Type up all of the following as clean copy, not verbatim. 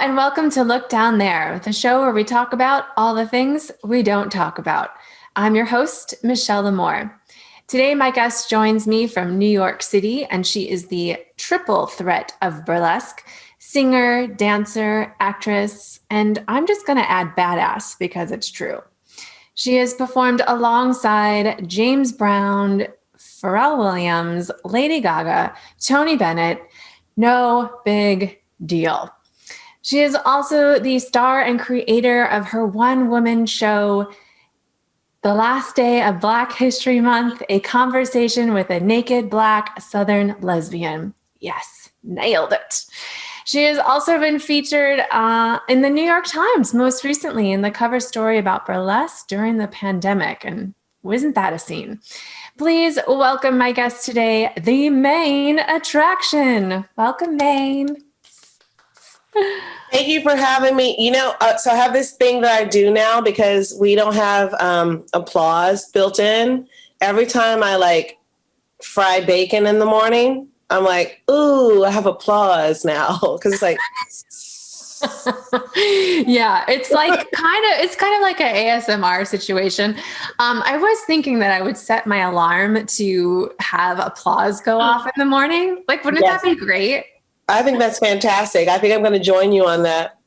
and welcome to Look Down There, the show where we talk about all the things we don't talk about. I'm your host, Michelle Lamore. Today, my guest joins me from New York City, and she is the Triple Threat of Burlesque, singer, dancer, actress, and I'm just going to add badass because it's true. She has performed alongside James Brown, Pharrell Williams, Lady Gaga, Tony Bennett. No big deal. She is also the star and creator of her one-woman show, The Last Day of Black History Month, a conversation with a naked Black Southern lesbian. Yes, nailed it. She has also been featured in the New York Times, most recently in the cover story about burlesque during the pandemic. And wasn't that a scene? Please welcome my guest today, the Maine Attraction. Welcome, Maine. Thank you for having me. So I have this thing that I do now because we don't have applause built in. Every time I fry bacon in the morning, I'm like, ooh, I have applause now. Because it's like, yeah, it's kind of like an ASMR situation. I was thinking that I would set my alarm to have applause go off in the morning. Like, wouldn't that be great? I think that's fantastic. I think I'm going to join you on that.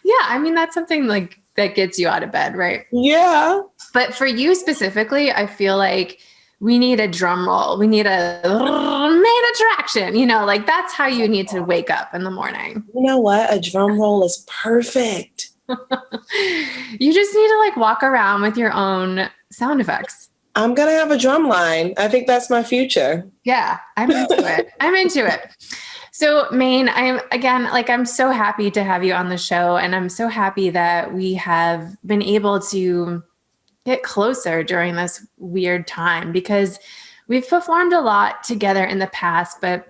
Yeah, I mean, that's something like that gets you out of bed, right? Yeah. But for you specifically, I feel like we need a drum roll. We need a Maine Attraction. Like that's how you need to wake up in the morning. You know what? A drum roll is perfect. You just need to walk around with your own sound effects. I'm going to have a drum line. I think that's my future. Yeah, I'm into it. I'm into it. So, Maine, I'm so happy to have you on the show. And I'm so happy that we have been able to get closer during this weird time because we've performed a lot together in the past. But,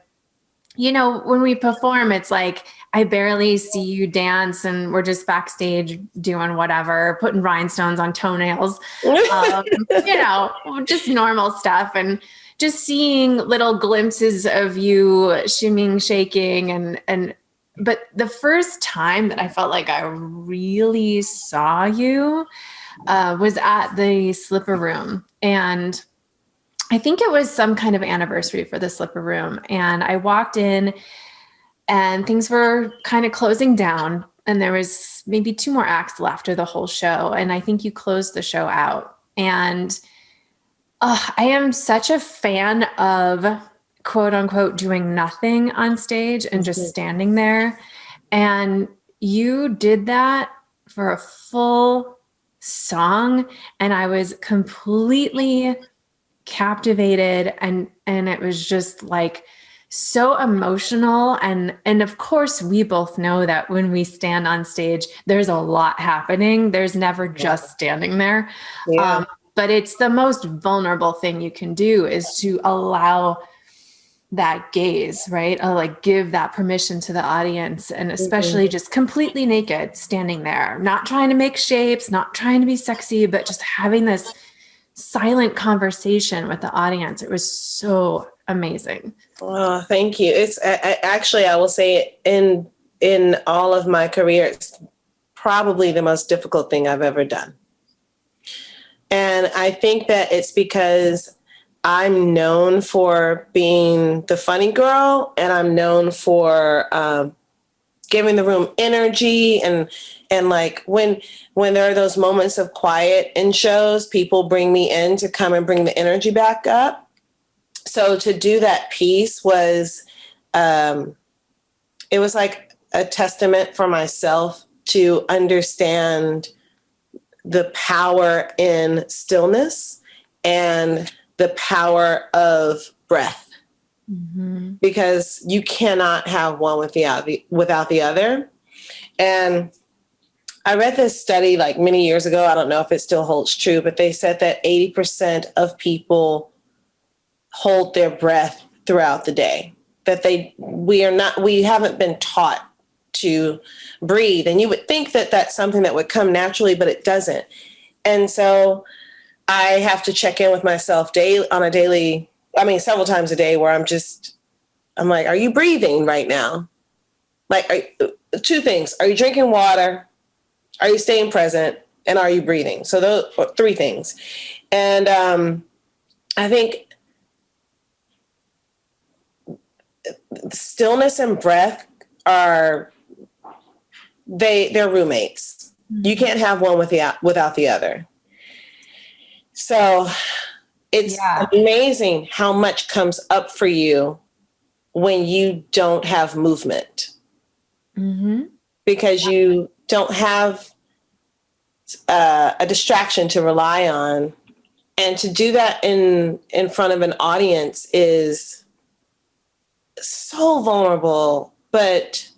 when we perform, it's like I barely see you dance and we're just backstage doing whatever, putting rhinestones on toenails, just normal stuff. And just seeing little glimpses of you shimmying, shaking, but the first time that I felt like I really saw you was at the Slipper Room. And I think it was some kind of anniversary for the Slipper Room. And I walked in and things were kind of closing down. And there was maybe 2 more acts left of the whole show. And I think you closed the show out. And I am such a fan of quote unquote doing nothing on stage and just standing there. And you did that for a full song. And I was completely captivated. And it was just so emotional. And of course, we both know that when we stand on stage, there's a lot happening. There's never just standing there. Yeah. But it's the most vulnerable thing you can do is to allow that gaze, right? Give that permission to the audience and especially just completely naked standing there, not trying to make shapes, not trying to be sexy, but just having this silent conversation with the audience. It was so amazing. Oh, thank you. It's actually, I will say in all of my career, it's probably the most difficult thing I've ever done. And I think that it's because I'm known for being the funny girl and I'm known for giving the room energy and when there are those moments of quiet in shows, people bring me in to come and bring the energy back up. So to do that piece was, it was like a testament for myself to understand the power in stillness and the power of breath. Mm-hmm. Because you cannot have one without the other. And I read this study many years ago. I don't know if it still holds true, but they said that 80% of people hold their breath throughout the day. That we haven't been taught to breathe. And you would think that that's something that would come naturally, but it doesn't. And so I have to check in with myself several times a day where I'm like, are you breathing right now? two things. Are you drinking water? Are you staying present? And are you breathing? So those are three things. And I think stillness and breath they're roommates. You can't have one without the other. So it's amazing how much comes up for you when you don't have movement, because you don't have a distraction to rely on. And to do that in front of an audience is so vulnerable, but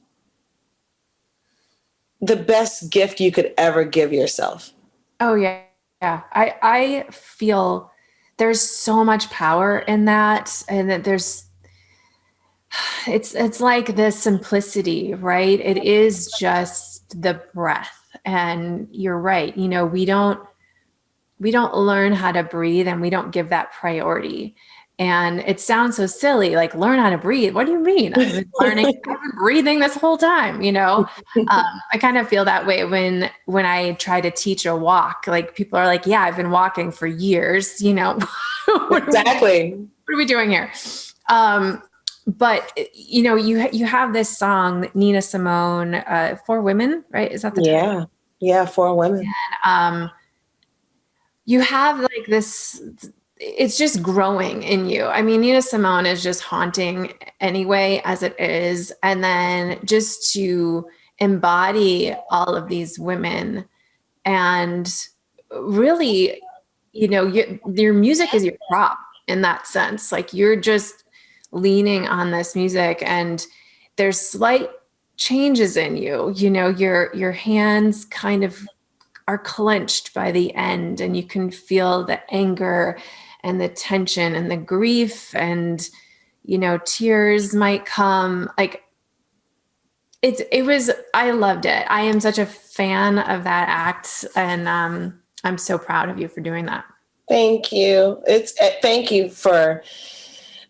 the best gift you could ever give yourself. Oh yeah. Yeah. I feel there's so much power in that, and that it's like the simplicity, right? It is just the breath. And you're right. You know, we don't learn how to breathe, and we don't give that priority. And it sounds so silly, like learn how to breathe. What do you mean? I've been breathing this whole time, you know? I kind of feel that way when I try to teach a walk. Like people are like, yeah, I've been walking for years, you know? Exactly. What are we doing here? But you know, you have this song, Nina Simone, For Women, right? Is that the title? Yeah, For Women. And, you have like this, it's just growing in you. I mean, Nina Simone is just haunting anyway, as it is. And then just to embody all of these women, and really, you know, your music is your prop in that sense. Like you're just leaning on this music, and there's slight changes in you, you know, your hands kind of are clenched by the end, and you can feel the anger and the tension and the grief, and you know, tears might come. Like I loved it. I am such a fan of that act, and I'm so proud of you for doing that. Thank you. Thank you for,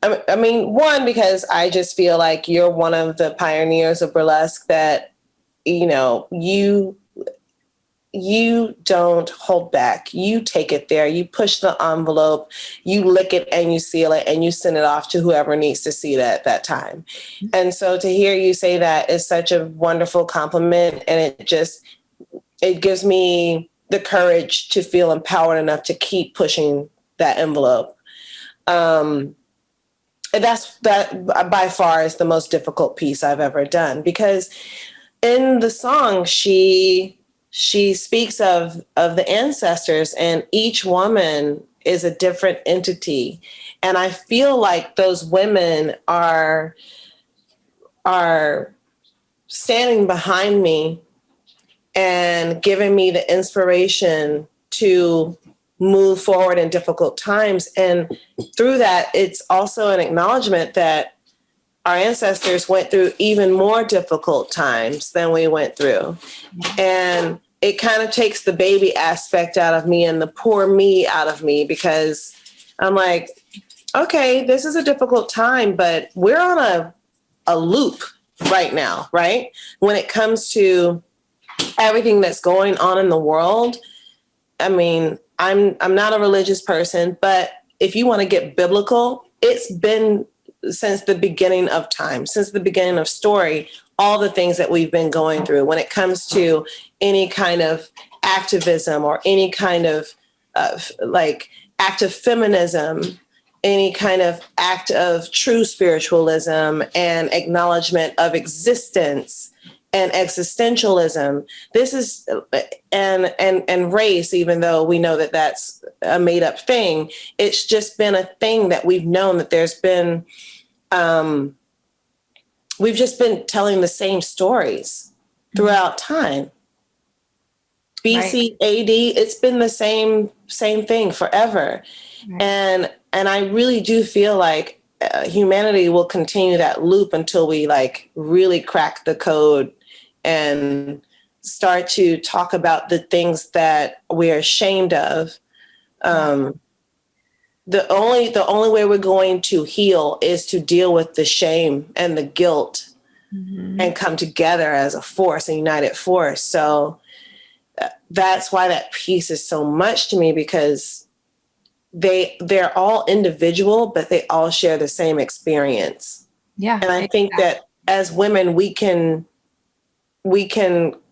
I mean, one, because I just feel like you're one of the pioneers of burlesque that, you know, you don't hold back. You take it there. You push the envelope, you lick it and you seal it, and you send it off to whoever needs to see it at that time. And so to hear you say that is such a wonderful compliment. And it gives me the courage to feel empowered enough to keep pushing that envelope. And that by far is the most difficult piece I've ever done, because in the song, she speaks of the ancestors, and each woman is a different entity. And I feel like those women are standing behind me and giving me the inspiration to move forward in difficult times. And through that, it's also an acknowledgement that our ancestors went through even more difficult times than we went through. And it kind of takes the baby aspect out of me and the poor me out of me, because I'm like, okay, this is a difficult time, but we're on a loop right now, right? When it comes to everything that's going on in the world. I mean, I'm not a religious person, but if you want to get biblical, it's been since the beginning of time, since the beginning of story, all the things that we've been going through when it comes to any kind of activism or any kind of like act of feminism, any kind of act of true spiritualism and acknowledgement of existence and existentialism. This is and race, even though we know that that's a made up thing, it's just been a thing that we've known that there's been. We've just been telling the same stories throughout time. BC, AD, it's been the same thing forever. Right. And I really do feel like humanity will continue that loop until we like really crack the code and start to talk about the things that we're ashamed of. The only way we're going to heal is to deal with the shame and the guilt and come together as a force, a united force. So that's why that piece is so much to me, because they're all individual, but they all share the same experience. Yeah. And I think that as women, we can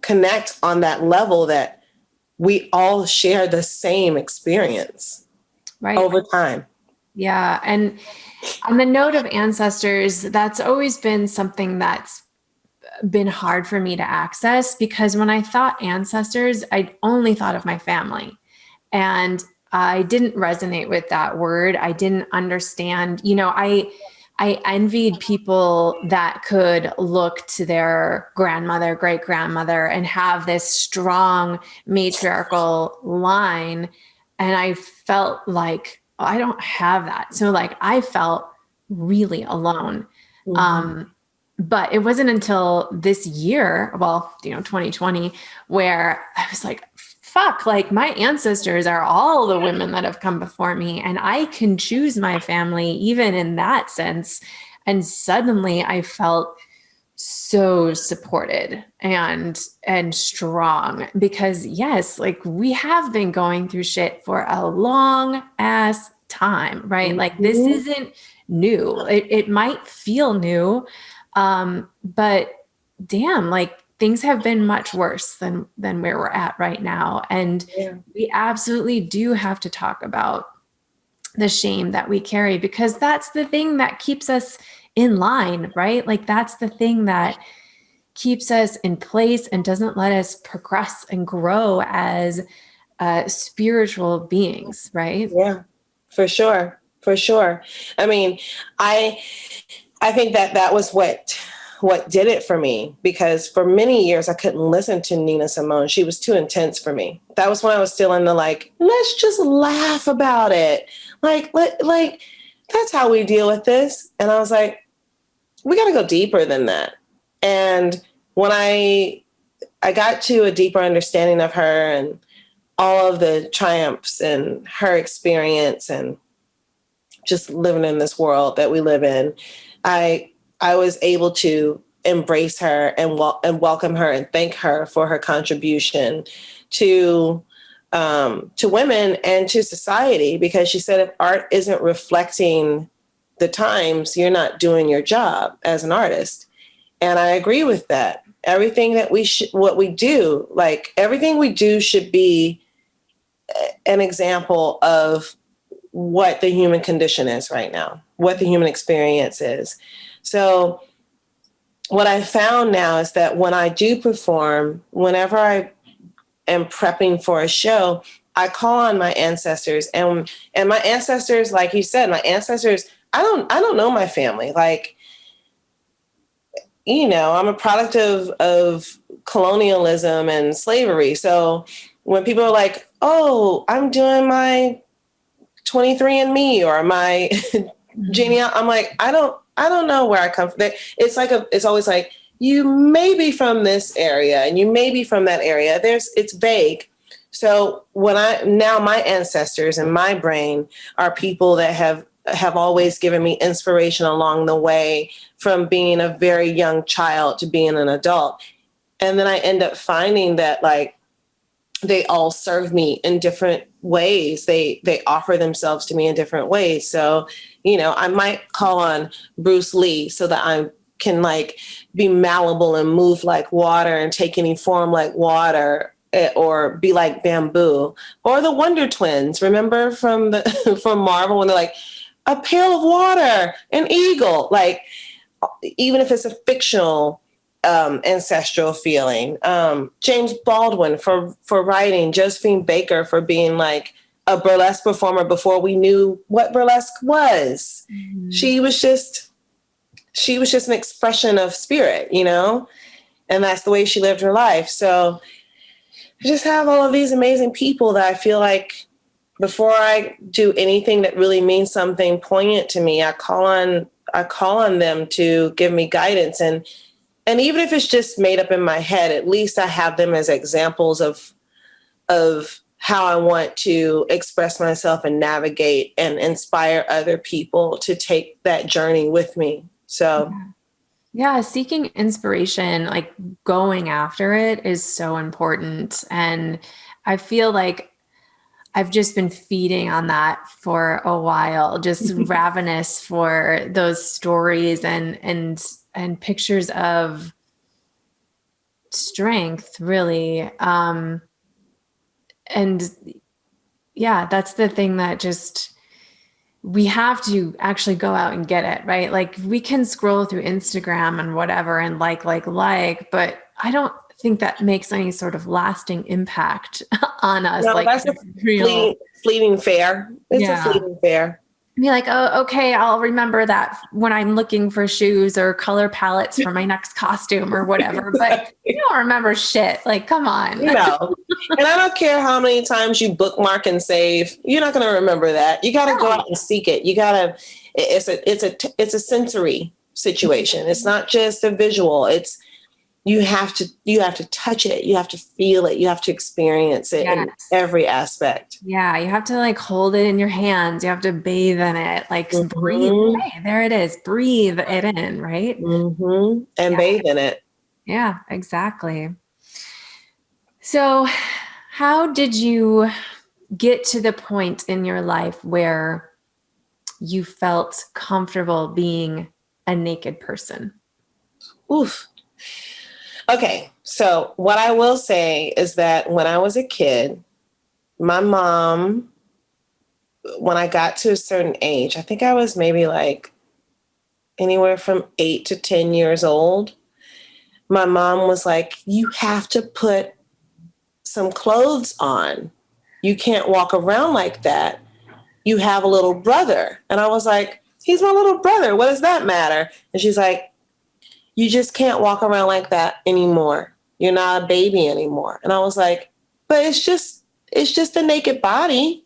connect on that level, that we all share the same experience over time. Yeah. And on the note of ancestors, that's always been something that's been hard for me to access, because when I thought ancestors, I only thought of my family. And I didn't resonate with that word. I didn't understand, I envied people that could look to their grandmother, great grandmother, and have this strong matriarchal line. And I felt like, oh, I don't have that. So like I felt really alone. But it wasn't until this year, 2020, where I was like, fuck, like my ancestors are all the women that have come before me, and I can choose my family even in that sense. And suddenly I felt so supported and strong, because yes, like we have been going through shit for a long ass time, right? Like this isn't new. It might feel new, but damn, like things have been much worse than where we're at right now. And we absolutely do have to talk about the shame that we carry, because that's the thing that keeps us in line, right? Like that's the thing that keeps us in place and doesn't let us progress and grow as spiritual beings, right? Yeah, for sure. For sure. I mean, I think that was what did it for me, because for many years I couldn't listen to Nina Simone. She was too intense for me. That was when I was still in the like, let's just laugh about it. Like that's how we deal with this. And I was like, we got to go deeper than that. And when I got to a deeper understanding of her and all of the triumphs and her experience and just living in this world that we live in, I was able to embrace her and welcome her and thank her for her contribution to women and to society. Because she said, if art isn't reflecting the times, you're not doing your job as an artist. And I agree with that. Everything that what we do, like everything we do should be an example of what the human condition is right now, what the human experience is. So what I found now is that when I do perform, whenever I am prepping for a show, I call on my ancestors, and my ancestors, like you said, my ancestors, I don't know my family. Like, I'm a product of colonialism and slavery. So when people are like, oh, I'm doing my 23andMe or my genealogy, I'm like, I don't know where I come from. It's always like, you may be from this area and you may be from that area. It's vague. So now my ancestors in my brain are people that have always given me inspiration along the way, from being a very young child to being an adult. And then I end up finding that like they all serve me in different ways. They offer themselves to me in different ways. So, I might call on Bruce Lee so that I can like be malleable and move like water and take any form like water, or be like bamboo, or the Wonder Twins. Remember from Marvel when they're like a pail of water, an eagle, like even if it's a fictional ancestral feeling. James Baldwin for writing, Josephine Baker for being like a burlesque performer before we knew what burlesque was. Mm-hmm. She was just an expression of spirit, and that's the way she lived her life. So I just have all of these amazing people that I feel like before I do anything that really means something poignant to me, I call on them to give me guidance. And even if it's just made up in my head, at least I have them as examples of how I want to express myself and navigate and inspire other people to take that journey with me. So Yeah, seeking inspiration, like going after it is so important. And I feel like I've just been feeding on that for a while, just ravenous for those stories and pictures of strength, really. And yeah, that's the thing that just we have to actually go out and get it, right? Like we can scroll through Instagram and whatever and but I don't think that makes any sort of lasting impact on us. No, Like that's a real, fleeting fare. It's a yeah. fleeting fare. Be like, oh, okay, I'll remember that when I'm looking for shoes or color palettes for my next costume or whatever. But you don't remember shit. Like, come on. No. And I don't care how many times you bookmark and save, you're not going to remember that. You got to go No. out and seek it. You got to, it's a sensory situation. It's not just a visual. It's, you have to touch it. You have to feel it. You have to experience it in Yes. every aspect. Yeah, you have to like hold it in your hands. You have to bathe in it, like breathe. Mm-hmm. Hey, there it is. Breathe it in, right? Mm-hmm. And Yeah, bathe in it. yeah, exactly. So, how did you get to the point in your life where you felt comfortable being a naked person? Oof. Okay. So what I will say is that when I was a kid, my mom, when I got to a certain age, I think I was maybe like anywhere from 8 to 10 years old. My mom was like, you have to put some clothes on. You can't walk around like that. You have a little brother. And I was like, he's my little brother. What does that matter? And she's like, you just can't walk around like that anymore. You're not a baby anymore. And I was like, but it's just a naked body.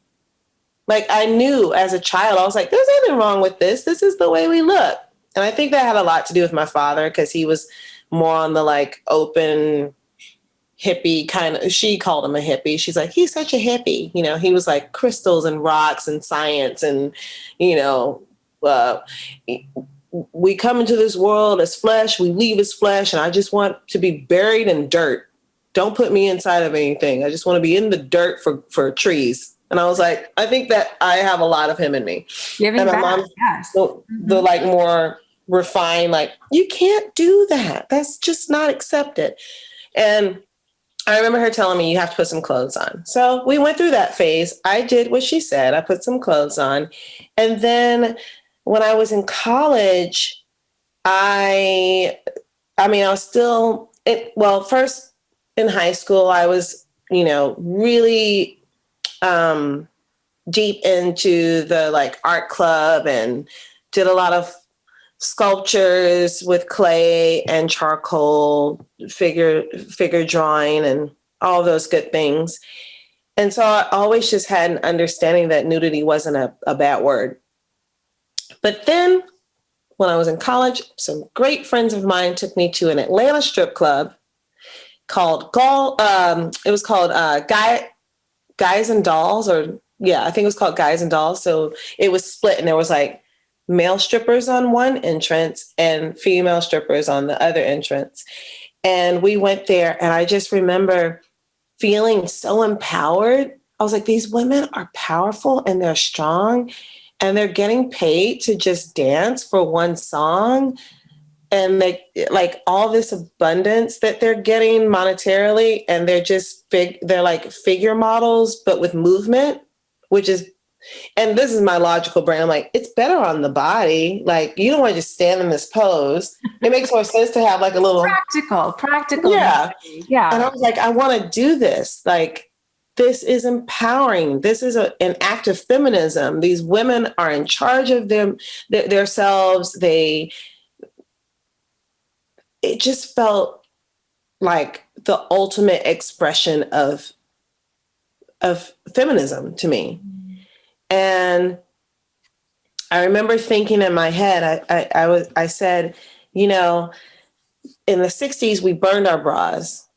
Like I knew as a child, I was like, there's nothing wrong with this. This is the way we look. And I think that had a lot to do with my father because he was more on the like open hippie kind of, she called him a hippie. She's like, he's such a hippie. You know, he was like crystals and rocks and science and, you know, uh, we come into this world as flesh, we leave as flesh, and I just want to be buried in dirt. Don't put me inside of anything. I just want to be in the dirt for trees. And I was like, I think that I have a lot of him in me. And Giving my back, mom's yes. the like more refined, like, you can't do that. That's just not accepted. And I remember her telling me you have to put some clothes on. So we went through that phase. I did what she said. I put some clothes on. And then when I was in college, I I mean, I was still first in high school, I was, you know, really um deep into the like art club and did a lot of sculptures with clay and charcoal, figure drawing and all those good things. And so I always just had an understanding that nudity wasn't a bad word. But then when I was in college, some great friends of mine took me to an Atlanta strip club called it was called Guys and Dolls, or yeah, I think it was called Guys and Dolls. So it was split, and there was like male strippers on one entrance and female strippers on the other entrance. And we went there, and I just remember feeling so empowered. I was like, these women are powerful and they're strong, and they're getting paid to just dance for one song. And they like all this abundance that they're getting monetarily, and they're like figure models, but with movement, which is, and this is my logical brain. I'm like, it's better on the body. Like, you don't want to just stand in this pose. It makes more sense to have like a little, Practical. yeah. And Yeah. I was like, I want to do this. Like, this is empowering. This is an act of feminism. These women are in charge of themselves. It just felt like the ultimate expression of feminism to me. And I remember thinking in my head, I said, you know, in the 60s, we burned our bras,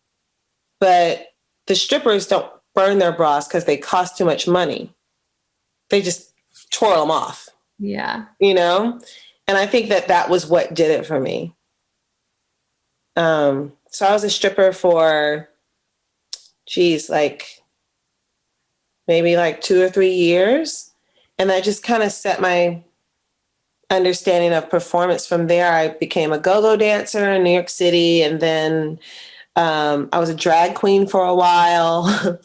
but the strippers don't burn their bras because they cost too much money. They just twirl them off, Yeah. you know? And I think that was what did it for me. So I was a stripper for, maybe 2 or 3 years. And I just kind of set my understanding of performance from there. I became a go-go dancer in New York City. And then I was a drag queen for a while.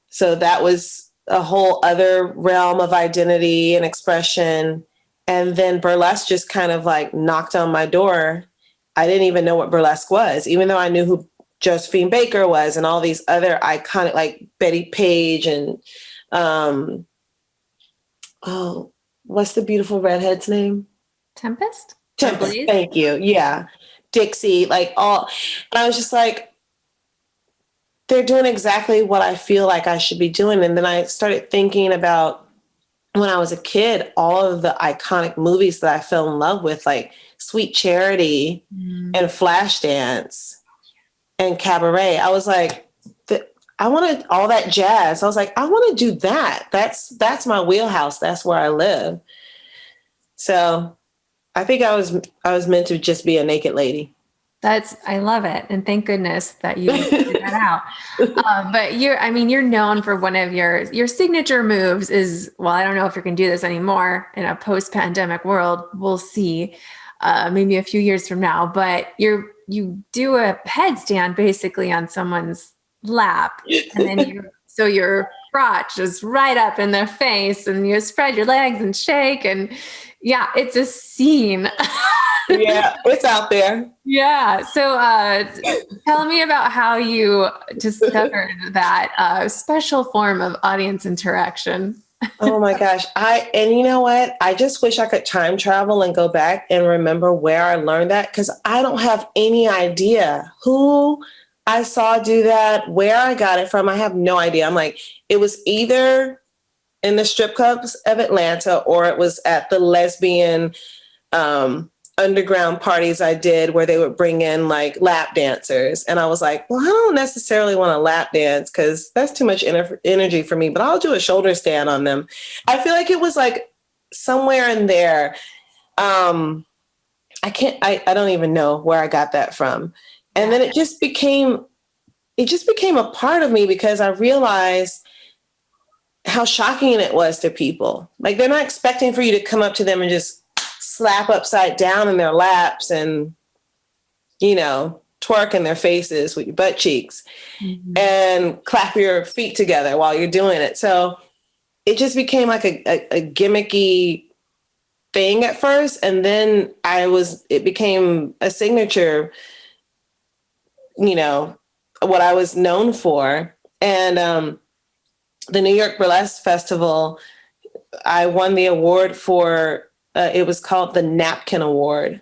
So that was a whole other realm of identity and expression. And then burlesque just kind of knocked on my door. I didn't even know what burlesque was, even though I knew who Josephine Baker was and all these other iconic, like Betty Page and, what's the beautiful redhead's name? Tempest? Tempest, thank you. Yeah. Dixie, all. And I was just they're doing exactly what I feel like I should be doing. And then I started thinking about when I was a kid, all of the iconic movies that I fell in love with, like Sweet Charity and Flashdance and Cabaret. I was like, I wanted all that jazz. I was like, I want to do that. That's my wheelhouse. That's where I live. So I think I was meant to just be a naked lady. I love it. And thank goodness that you figured that out. But you're known for one of your signature moves is, well, I don't know if you can do this anymore in a post-pandemic world. We'll see, maybe a few years from now, but you do a headstand basically on someone's lap. And then so your crotch is right up in their face and you spread your legs and shake. And yeah, it's a scene. Yeah, it's out there. Yeah. So tell me about how you discovered that special form of audience interaction. Oh my gosh. And you know what? I just wish I could time travel and go back and remember where I learned that, because I don't have any idea who I saw do that, where I got it from. I have no idea. I'm like, it was either in the strip clubs of Atlanta or it was at the lesbian underground parties I did where they would bring in lap dancers. And I was like, well, I don't necessarily want to lap dance because that's too much energy for me, but I'll do a shoulder stand on them. I feel like it was somewhere in there. I don't even know where I got that from. And then it just became a part of me because I realized how shocking it was to people. They're not expecting for you to come up to them and just slap upside down in their laps and, twerk in their faces with your butt cheeks and clap your feet together while you're doing it. So it just became a gimmicky thing at first. And then it became a signature, what I was known for. And the New York Burlesque Festival, I won the award for, it was called the Napkin Award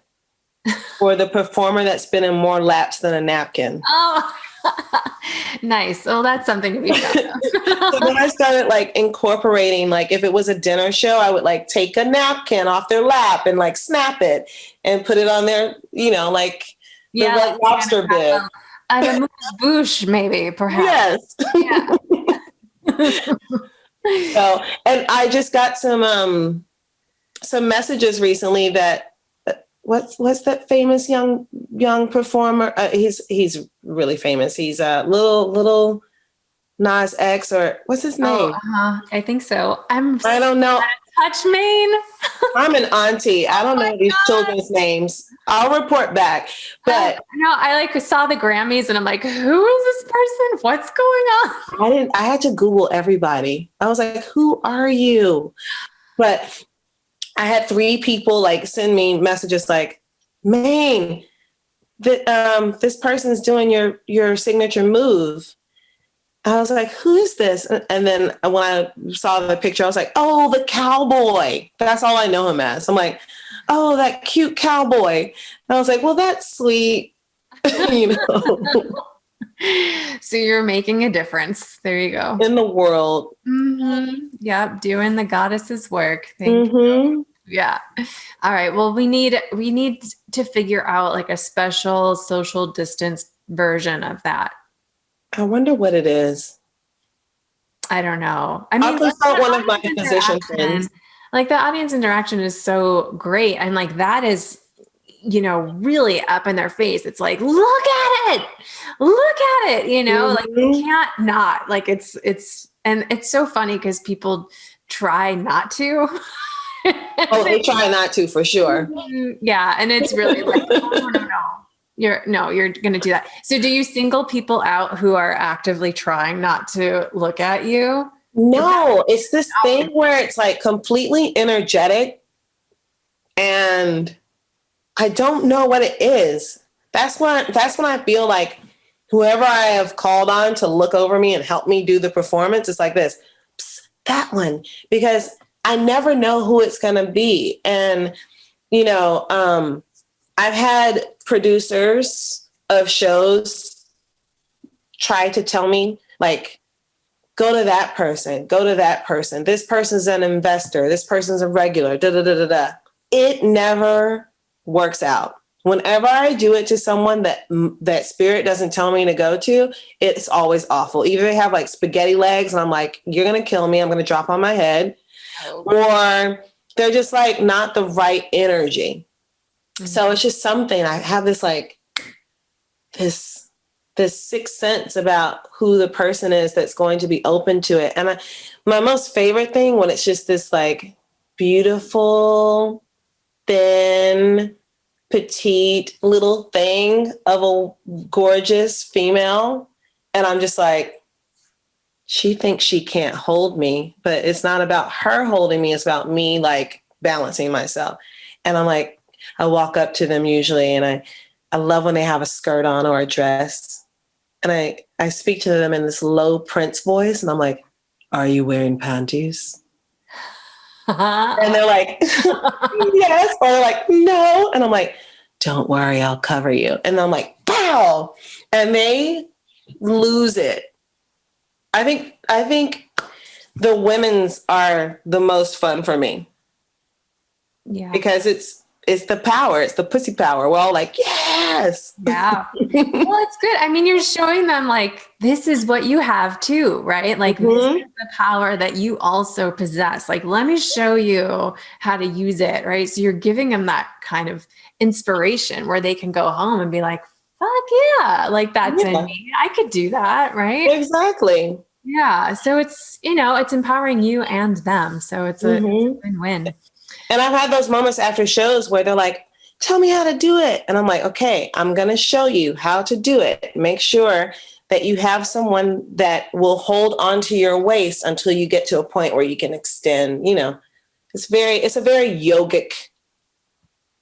for the performer that spent in more laps than a napkin. Oh, nice. Well, that's something to be proud of. So then I started incorporating, if it was a dinner show, I would take a napkin off their lap and snap it and put it on their, the Red Lobster bib. And a bouche, maybe, perhaps. Yes. Yeah. So, and I just got some messages recently that what's that famous young performer? He's really famous. He's a little Nas X, or what's his name? I think so. I don't know. Touch Maine. I'm an auntie. I don't know these children's names. I'll report back. But no, I saw the Grammys and I'm like, who is this person? What's going on? I had to Google everybody. I was like, who are you? But I had 3 people send me messages Maine, this person's doing your signature move. I was like, who is this? And then when I saw the picture, I was like, oh, the cowboy. That's all I know him as. I'm like, oh, that cute cowboy. And I was like, well, that's sweet. So you're making a difference. There you go. In the world. Mm-hmm. Yep. Doing the goddess's work. Thank you. Yeah. All right. Well, we need to figure out a special social distance version of that. I wonder what it is. I don't know. I'll consult one of my physician friends. The audience interaction is so great. And that is, really up in their face. It's like, look at it, like you can't not, like and it's so funny because people try not to. Oh, they try not to, for sure. Yeah. And it's really like, oh, no. You're going to do that. So do you single people out who are actively trying not to look at you? No, it's this thing where it's like completely energetic and I don't know what it is. That's when I feel like whoever I have called on to look over me and help me do the performance is like this, psst, that one, because I never know who it's going to be. And, I've had producers of shows try to tell me, like, go to that person, go to that person. This person's an investor. This person's a regular, da, da, da, da, da. It never works out. Whenever I do it to someone that spirit doesn't tell me to go to, it's always awful. Either they have like spaghetti legs and I'm like, you're going to kill me. I'm going to drop on my head. Or they're just like not the right energy. Mm-hmm. So it's just something. I have this like this sixth sense about who the person is that's going to be open to it. And my most favorite thing when it's just this like beautiful, thin, petite little thing of a gorgeous female. And I'm just like, she thinks she can't hold me, but it's not about her holding me. It's about me like balancing myself. And I'm like, I walk up to them usually and I love when they have a skirt on or a dress. And I speak to them in this low Prince voice. And I'm like, are you wearing panties? And they're like, yes. Or they're like, no. And I'm like, don't worry, I'll cover you. And I'm like, pow. And they lose it. I think the women's are the most fun for me. Yeah. Because it's the power. It's the pussy power. We're all like, yes. Yeah. Well, it's good. I mean, you're showing them like, this is what you have too, right? Like this is the power that you also possess. Like, let me show you how to use it. Right. So you're giving them that kind of inspiration where they can go home and be like, fuck yeah. Like that's in me. I could do that. Right. Exactly. Yeah. So it's, it's empowering you and them. So it's a win-win. And I've had those moments after shows where they're like, tell me how to do it. And I'm like, okay, I'm going to show you how to do it. Make sure that you have someone that will hold onto your waist until you get to a point where you can extend, it's a very yogic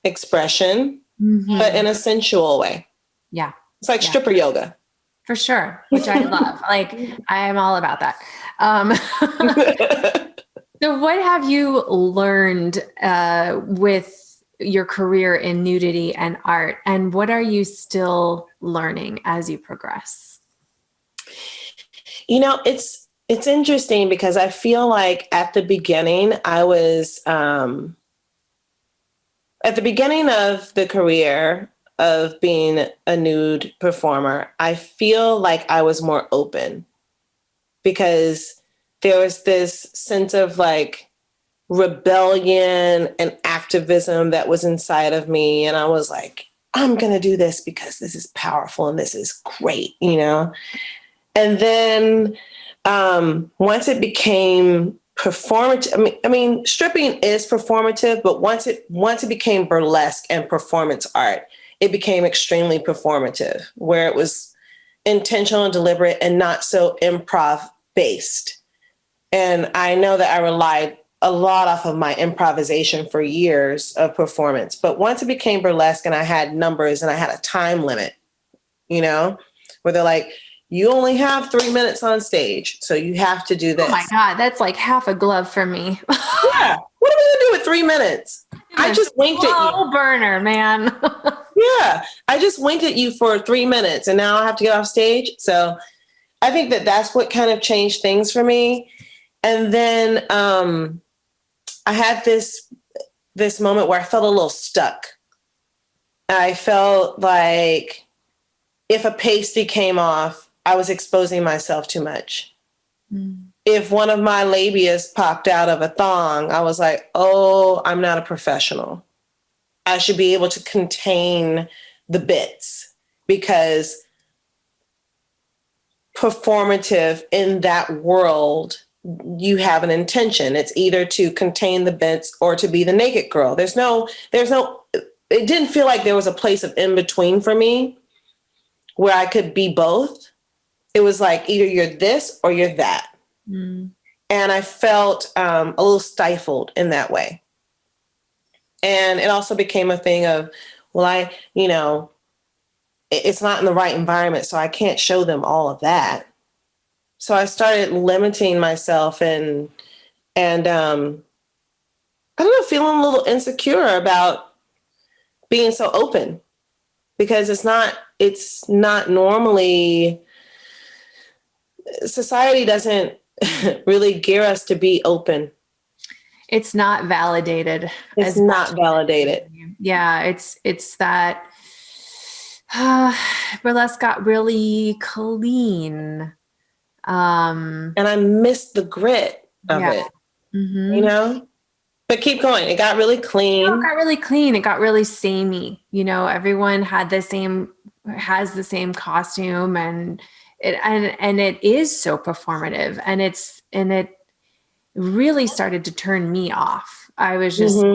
expression, but in a sensual way. Yeah. It's like stripper yoga. For sure. Which I love. Like I am all about that. So what have you learned with your career in nudity and art? And what are you still learning as you progress? It's interesting because I feel like at the beginning, I was at the beginning of the career of being a nude performer, I feel like I was more open because there was this sense of like rebellion and activism that was inside of me. And I was like, I'm going to do this because this is powerful and this is great, And then once it became performative, I mean, stripping is performative, but once it became burlesque and performance art, it became extremely performative, where it was intentional and deliberate and not so improv based. And I know that I relied a lot off of my improvisation for years of performance. But once it became burlesque and I had numbers and I had a time limit, where they're like, you only have 3 minutes on stage, so you have to do this. Oh my God, that's like half a glove for me. Yeah. What are we going to do with 3 minutes? I just winked at you. Oh, burner, man. Yeah. I just winked at you for 3 minutes and now I have to get off stage. So I think that that's what kind of changed things for me. And then I had this moment where I felt a little stuck. I felt like if a pasty came off, I was exposing myself too much. If one of my labias popped out of a thong, I was like, oh, I'm not a professional. I should be able to contain the bits, because performative in that world, you have an intention. It's either to contain the bits or to be the naked girl. It didn't feel like there was a place of in between for me where I could be both. It was like either you're this or you're that. Mm. And I felt a little stifled in that way. And it also became a thing of, well, it's not in the right environment, so I can't show them all of that. So I started limiting myself and I don't know, feeling a little insecure about being so open, because it's not normally, society doesn't really gear us to be open. It's not validated. It's not validated. Yeah, it's that burlesque got really clean. And I missed the grit of it, Mm-hmm. But keep going. It got really clean. It got really clean. It got really samey. Everyone has the same costume, and it is so performative, and it really started to turn me off. I was just,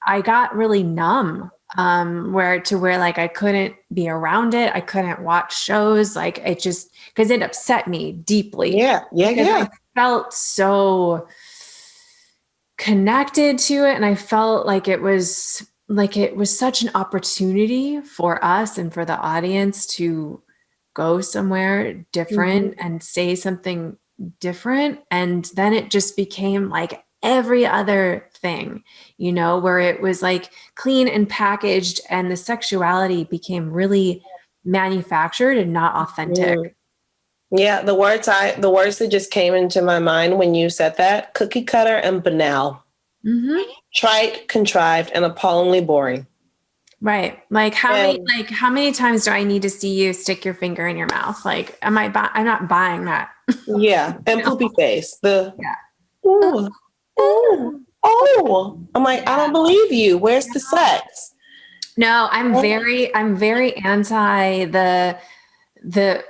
I got really numb, where like I couldn't be around it. I couldn't watch shows. Like it just, because it upset me deeply. Yeah. I felt so connected to it. And I felt like it was such an opportunity for us and for the audience to go somewhere different and say something different. And then it just became like every other thing, where it was like clean and packaged, and the sexuality became really manufactured and not authentic. Yeah, the words that just came into my mind when you said that: cookie cutter and banal, trite, contrived, and appallingly boring. Right. Like how many times do I need to see you stick your finger in your mouth? Like, I'm not buying that. Yeah, and poopy face. Ooh, I'm like, I don't believe you. Where's the sex? No, I'm very anti the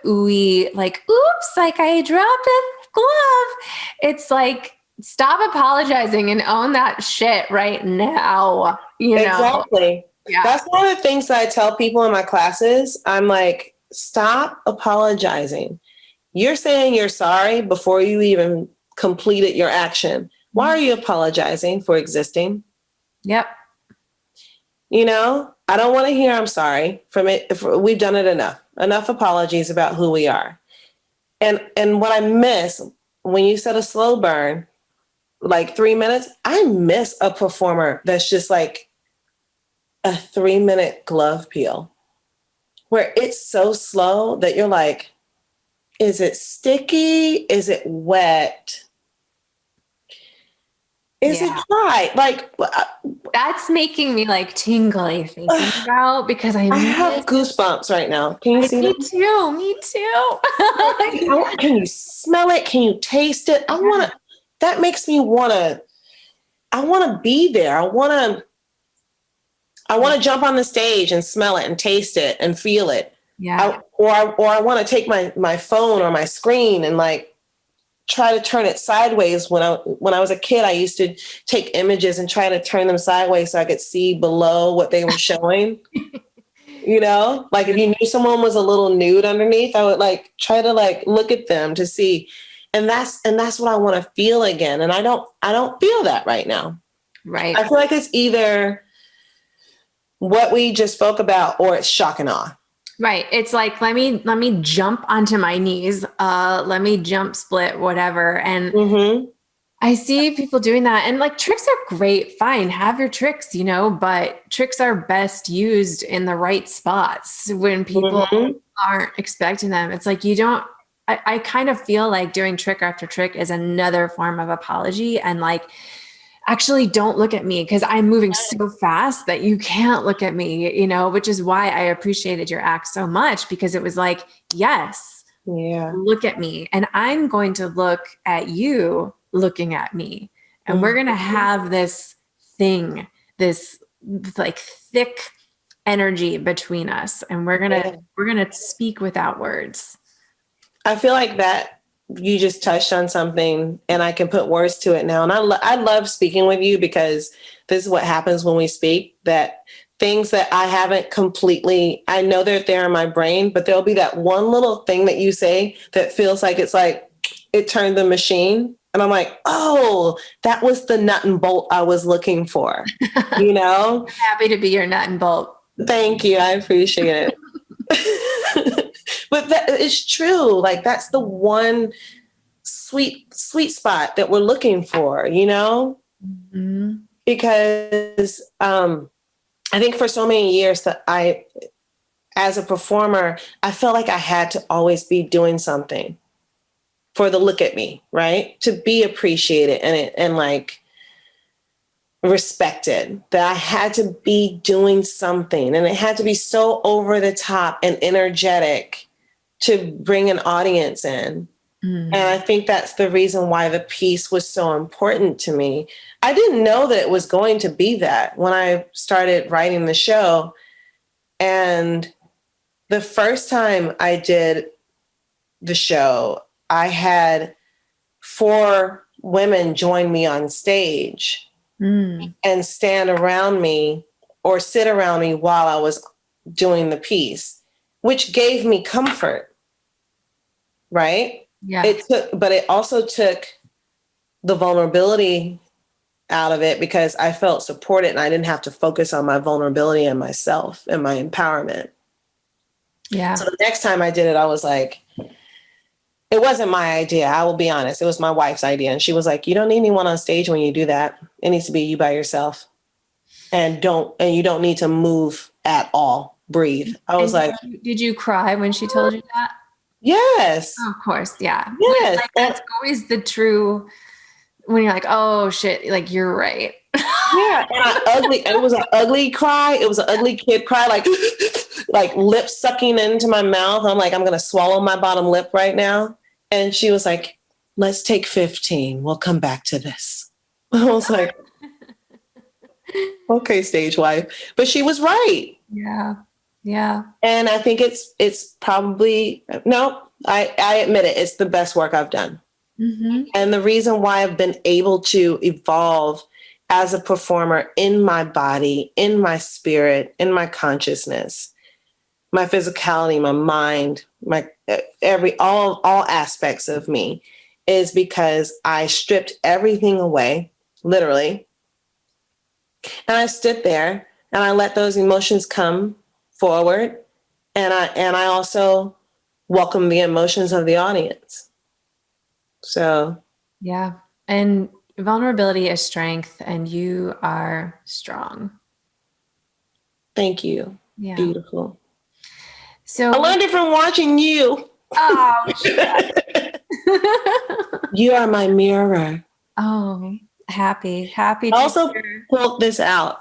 ooey, like, oops, like I dropped a glove. It's like, stop apologizing and own that shit right now. Exactly. Yeah. That's one of the things that I tell people in my classes. I'm like, stop apologizing. You're saying you're sorry before you even completed your action. Why are you apologizing for existing? Yep. I don't want to hear I'm sorry from it. If we've done it enough apologies about who we are. And what I miss when you said a slow burn, like 3 minutes, I miss a performer that's just like a 3-minute glove peel, where it's so slow that you're like, is it sticky? Is it wet? Is it dry? Like, that's making me like tingly thinking about, because I have goosebumps right now. Can you see me that? too. Me too. Can you smell it? Can you taste it? That makes me I want to be there. I want to jump on the stage and smell it and taste it and feel it. Yeah. Or I want to take my phone or my screen and like try to turn it sideways. When I was a kid, I used to take images and try to turn them sideways so I could see below what they were showing. Like if you knew someone was a little nude underneath, I would like try to like look at them to see. And that's what I want to feel again. And I don't feel that right now. Right. I feel like it's either what we just spoke about or it's shock and awe. Right. It's like, let me jump onto my knees. Let me jump, split, whatever. And I see people doing that, and like, tricks are great. Fine. Have your tricks, but tricks are best used in the right spots when people aren't expecting them. It's like, I kind of feel like doing trick after trick is another form of apology. And like, actually don't look at me, because I'm moving so fast that you can't look at me, which is why I appreciated your act so much, because it was like, yes, look at me. And I'm going to look at you looking at me. And we're going to have this thing, this like thick energy between us, and we're gonna speak without words. I feel like that you just touched on something, and I can put words to it now. And I love speaking with you, because this is what happens when we speak, that things that I haven't completely, I know they're there in my brain, but there'll be that one little thing that you say that feels like it's like it turned the machine. And I'm like, oh, that was the nut and bolt I was looking for, you know? Happy to be your nut and bolt. Thank you. I appreciate it. But that it's true. Like, that's the one sweet spot that we're looking for, you know? Mm-hmm. Because I think for so many years that as a performer, I felt like I had to always be doing something for the look at me, right? To be appreciated and like respected, that I had to be doing something, and it had to be so over the top and energetic to bring an audience in. And I think that's the reason why the piece was so important to me. I didn't know that it was going to be that when I started writing the show. And the first time I did the show, I had 4 women join me on stage and stand around me or sit around me while I was doing the piece, which gave me comfort, right? Yeah. But it also took the vulnerability out of it, because I felt supported and I didn't have to focus on my vulnerability and myself and my empowerment. Yeah. So the next time I did it, I was like, it wasn't my idea. I will be honest. It was my wife's idea. And she was like, you don't need anyone on stage when you do that. It needs to be you by yourself. And you don't need to move at all. Breathe. I was like, did you cry when she told you that? yes. Oh, of course. Yeah. Yes. Like, that's always the true, when you're like, oh shit, like you're right. Yeah. And it was an ugly cry. It was an ugly kid cry, like lip sucking into my mouth. I'm like, I'm going to swallow my bottom lip right now. And she was like, let's take 15. We'll come back to this. I was like, okay, stage wife. But she was right. Yeah. Yeah. And I think it's probably, no, I admit it. It's the best work I've done. Mm-hmm. And the reason why I've been able to evolve as a performer in my body, in my spirit, in my consciousness, my physicality, my mind, my all aspects of me, is because I stripped everything away, literally. And I stood there and I let those emotions come forward. And I also welcome the emotions of the audience. So. Yeah. And vulnerability is strength, and you are strong. Thank you. Yeah. Beautiful. So I learned it from watching you. Oh, shit. You are my mirror. Oh, happy. I also pulled this out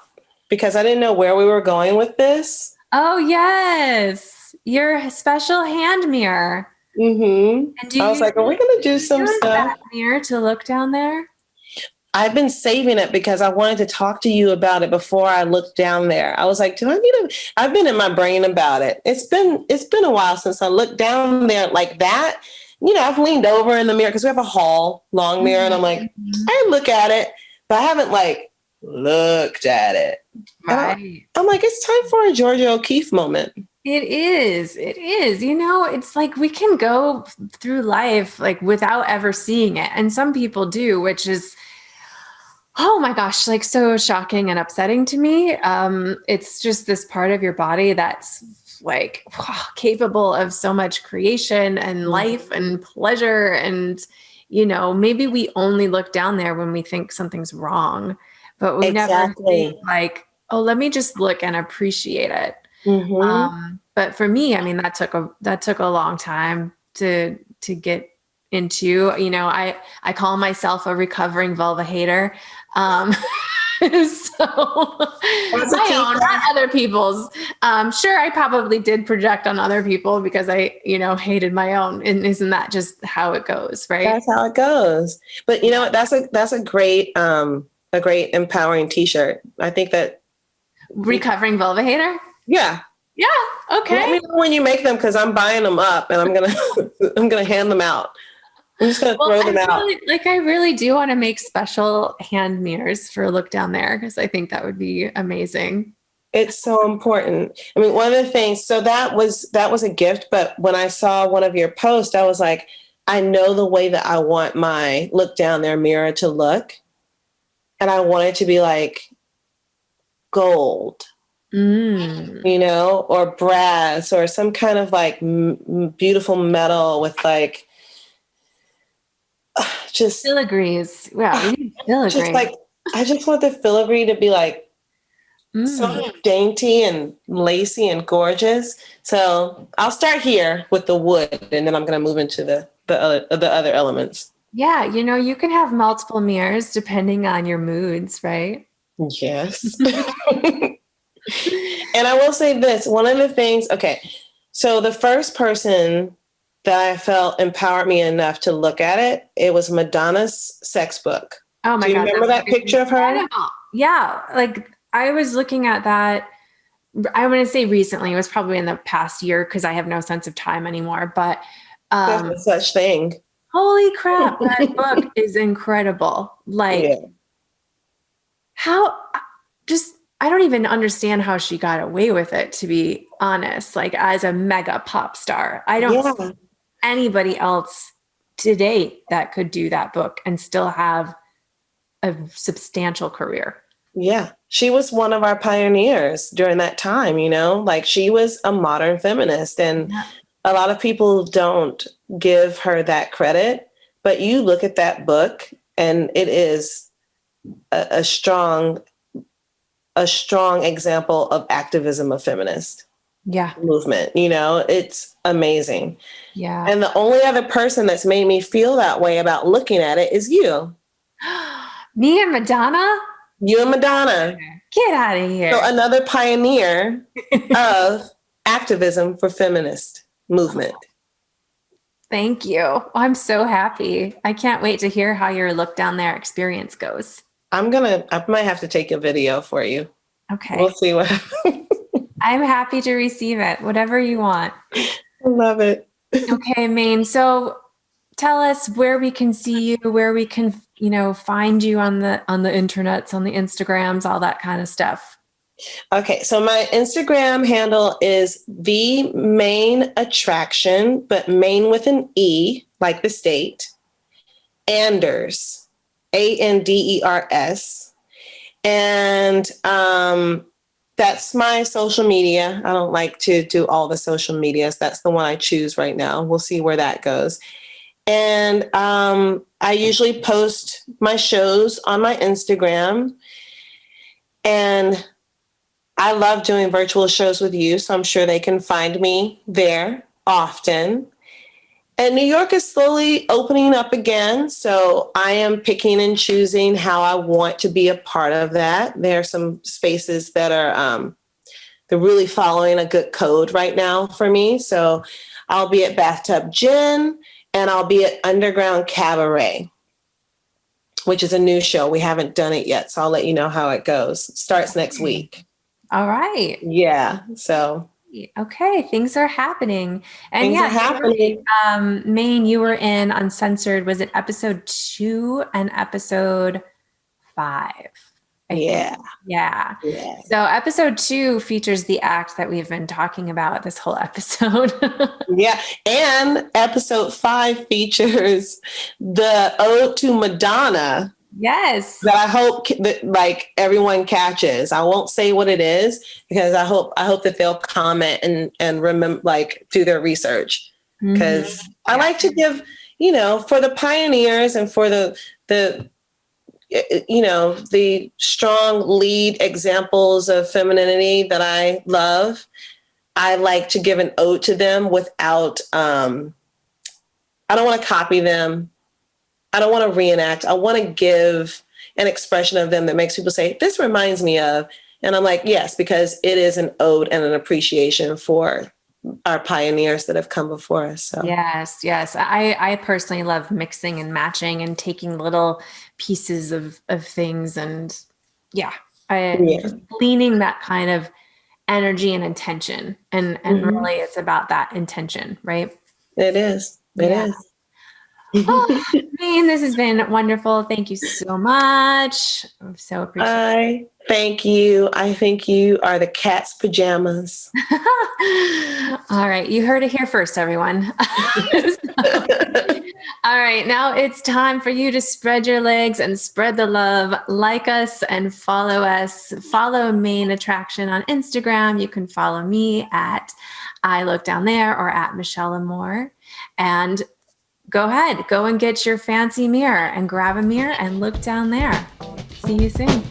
because I didn't know where we were going with this. Oh, yes. Your special hand mirror. Mm-hmm. And I was like, are we going to do some stuff? That mirror to look down there? I've been saving it because I wanted to talk to you about it before I looked down there. I was like, I've been in my brain about it. It's been a while since I looked down there like that. You know, I've leaned over in the mirror because we have a long mirror. And I'm like, I look at it, but I haven't like looked at it. Right. I'm like, it's time for a Georgia O'Keeffe moment. It is. You know, it's like we can go through life like without ever seeing it. And some people do, which is, oh my gosh, like so shocking and upsetting to me. It's just this part of your body that's like capable of so much creation and life and pleasure. And, you know, maybe we only look down there when we think something's wrong, but we never think like, oh, let me just look and appreciate it. Mm-hmm. But for me, I mean, that took a long time to get into. You know, I call myself a recovering vulva hater. So my own, not other people's. Sure, I probably did project on other people because I, you know, hated my own. And isn't that just how it goes, right? That's how it goes. But you know what? That's a great empowering T-shirt. I think that Recovering vulva hater? Yeah. Yeah. Let Okay. me know when you make them, because I'm buying them up and I'm gonna I'm gonna hand them out. I'm just gonna Well, throw them out. I really do want to make special hand mirrors for Look Down There because I think that would be amazing. It's so important. I mean, one of the things, so that was a gift, but when I saw one of your posts, I was like, I know the way that I want my Look Down There mirror to look. And I want it to be like gold, or brass, or some kind of like beautiful metal with like just Filigrees. Yeah, we need just filigree. like I just want the filigree to be like so dainty and lacy and gorgeous. So I'll start here with the wood, and then I'm going to move into the other elements. Yeah, you can have multiple mirrors depending on your moods, right? Yes. And I will say this, one of the things, okay, so the first person that I felt empowered me enough to look at it, it was Madonna's sex book. Oh my Do you God, remember that picture of her? incredible. Yeah, like I was looking at that. I want to say recently. It was probably in the past year because I have no sense of time anymore. But There's no such thing. holy crap, that book is incredible. Like Yeah. how just I don't even understand how she got away with it, to be honest. Like as a mega pop star, I don't see anybody else to date that could do that book and still have a substantial career. Yeah. She was one of our pioneers during that time, like she was a modern feminist, and a lot of people don't give her that credit, but you look at that book and it is a strong example of activism of feminist movement. It's amazing. Yeah. And the only other person that's made me feel that way about looking at it is you. Me and Madonna? You and Madonna. Get out of here. So another pioneer of activism for feminist movement. Thank you. I'm so happy. I can't wait to hear how your Look Down There experience goes. I might have to take a video for you. Okay. We'll see what I'm happy to receive it. Whatever you want. I love it. Okay, Maine. So tell us where we can see you, where we can, find you on the internets, on the Instagrams, all that kind of stuff. Okay, so my Instagram handle is the Maine Attraction, but Maine with an E, like the state. Anders, Anders, and that's my social media. I don't like to do all the social medias. That's the one I choose right now. We'll see where that goes. And I usually post my shows on my Instagram, and I love doing virtual shows with you, so I'm sure they can find me there often. And New York is slowly opening up again, so I am picking and choosing how I want to be a part of that. There are some spaces that are they're really following a good code right now for me. So I'll be at Bathtub Gin, and I'll be at Underground Cabaret, which is a new show. We haven't done it yet, so I'll let you know how it goes. It starts next week. All right. Yeah. So. Okay, things are happening. And things are happening. Maine, you were in Uncensored. Was it episode 2 and episode 5? Yeah. Yeah. So episode 2 features the act that we've been talking about this whole episode. Yeah. And episode 5 features the ode to Madonna. Yes. That I hope that like everyone catches. I won't say what it is because I hope that they'll comment and remember, like, do their research, because I like to give, for the pioneers and for the strong lead examples of femininity that I love. I like to give an ode to them without, I don't want to copy them. I don't want to reenact. I want to give an expression of them that makes people say, this reminds me of. And I'm like, yes, because it is an ode and an appreciation for our pioneers that have come before us. So. Yes. I personally love mixing and matching and taking little pieces of things. And yeah, Just leaning that kind of energy and intention. And really it's about that intention, right? It is. It is. Oh, Maine, this has been wonderful. Thank you so much. I so appreciate it. I thank you. I think you are the cat's pajamas. All right. You heard it here first, everyone. All right. Now it's time for you to spread your legs and spread the love. Like us and follow us. Follow Maine Attraction on Instagram. You can follow me at I Look Down There or at Michelle Amore. And go ahead, go and get your fancy mirror and grab a mirror and look down there. See you soon.